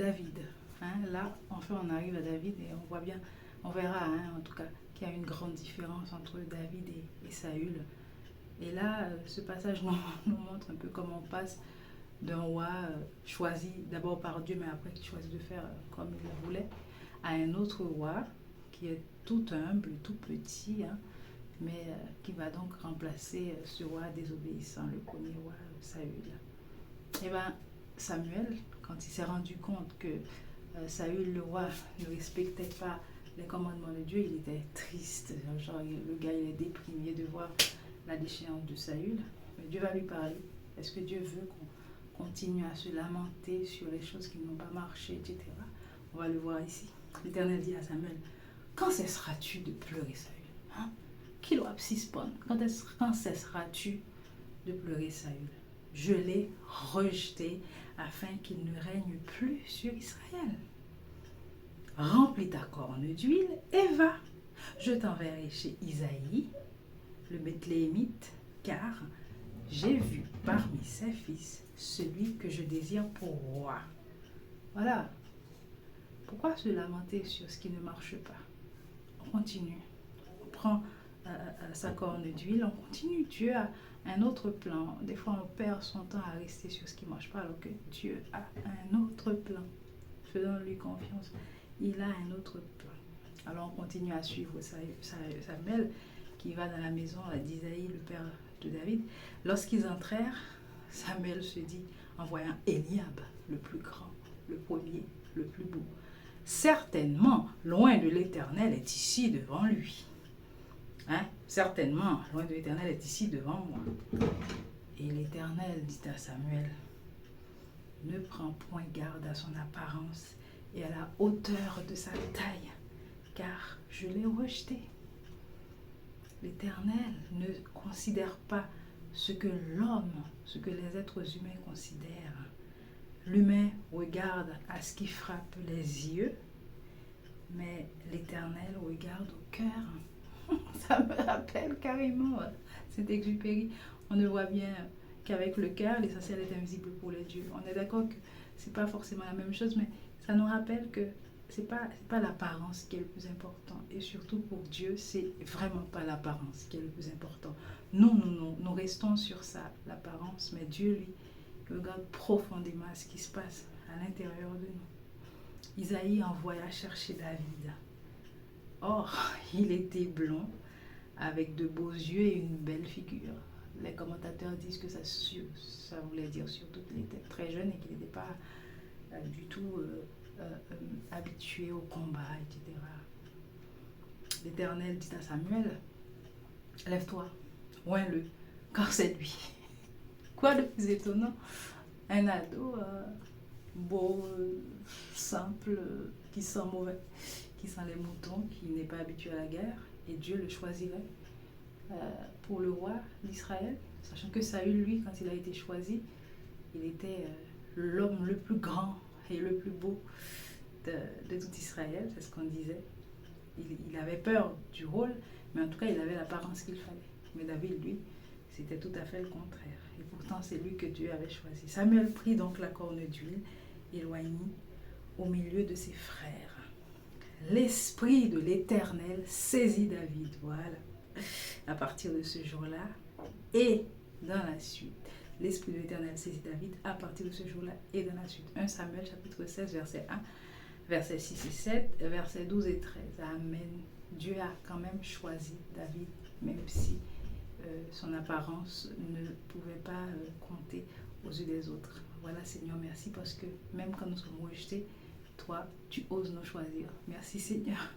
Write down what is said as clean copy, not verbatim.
David. Hein, là, enfin, on arrive à David et on voit bien, on verra hein, en tout cas qu'il y a une grande différence entre David et Saül. Et là, ce passage nous montre un peu comment on passe d'un roi choisi d'abord par Dieu, mais après qui choisit de faire comme il le voulait, à un autre roi qui est tout humble, tout petit, hein, mais qui va donc remplacer ce roi désobéissant, le premier roi Saül. Et bien, Samuel, quand il s'est rendu compte que Saül, le roi, ne respectait pas les commandements de Dieu, il était triste. Genre, le gars, il est déprimé de voir la déchéance de Saül. Mais Dieu va lui parler. Est-ce que Dieu veut qu'on continue à se lamenter sur les choses qui n'ont pas marché, etc. On va le voir ici. L'Éternel dit à Samuel, quand cesseras-tu de pleurer, Saül hein? Kilo absispon, quand cesseras-tu de pleurer, Saül? Je l'ai rejeté afin qu'il ne règne plus sur Israël. Remplis ta corne d'huile et va. Je t'enverrai chez Isaïe, le Bethléemite, car j'ai vu parmi ses fils celui que je désire pour roi. Voilà. Pourquoi se lamenter sur ce qui ne marche pas? On continue. On prend sa corne d'huile, on continue. Dieu a un autre plan. Des fois, on perd son temps à rester sur ce qui ne marche pas, alors que Dieu a un autre plan. Faisons-lui confiance. Il a un autre plan. Alors, on continue à suivre Samuel, qui va dans la maison d'Isaïe, le père de David. Lorsqu'ils entrèrent, Samuel se dit, en voyant Eliab, le plus grand, le premier, le plus beau, certainement, loin de l'Éternel est ici devant lui. Hein? Certainement, loin de l'Éternel est ici devant moi. Et l'Éternel dit à Samuel, ne prends point garde à son apparence et à la hauteur de sa taille, car je l'ai rejeté. L'Éternel ne considère pas ce que l'homme, ce que les êtres humains considèrent. L'humain regarde à ce qui frappe les yeux, mais l'Éternel regarde au cœur. Ça me rappelle carrément Saint-Exupéry. On ne voit bien qu'avec le cœur, l'essentiel est invisible pour les dieux. On est d'accord que c'est pas forcément la même chose, mais ça nous rappelle que c'est pas l'apparence qui est le plus important. Et surtout pour Dieu, c'est vraiment pas l'apparence qui est le plus important. Nous restons sur ça, l'apparence, mais Dieu, lui, regarde profondément ce qui se passe à l'intérieur de nous. Isaïe envoya chercher David. Or, il était blond, avec de beaux yeux et une belle figure. Les commentateurs disent que ça voulait dire surtout qu'il était très jeune et qu'il n'était pas du tout habitué au combat, etc. L'Éternel dit à Samuel, lève-toi, oins-le, car c'est lui. Quoi de plus étonnant? Un ado beau, simple, qui sent mauvais, qui sent les moutons, qui n'est pas habitué à la guerre, et Dieu le choisirait pour le roi d'Israël, sachant que Saül, lui, quand il a été choisi, il était l'homme le plus grand et le plus beau de tout Israël, c'est ce qu'on disait. Il avait peur du rôle, mais en tout cas, il avait l'apparence qu'il fallait. Mais David, lui, c'était tout à fait le contraire. Et pourtant, c'est lui que Dieu avait choisi. Samuel prit donc la corne d'huile, éloignit au milieu de ses frères. L'esprit de l'Éternel saisit David, voilà, à partir de ce jour-là et dans la suite. L'Esprit de l'Éternel saisit David à partir de ce jour-là et dans la suite. 1 Samuel chapitre 16, verset 1, verset 6 et 7, verset 12 et 13. Amen. Dieu a quand même choisi David, même si son apparence ne pouvait pas compter aux yeux des autres. Voilà, Seigneur, merci parce que même quand nous sommes rejetés, toi, tu oses nous choisir. Merci, Seigneur.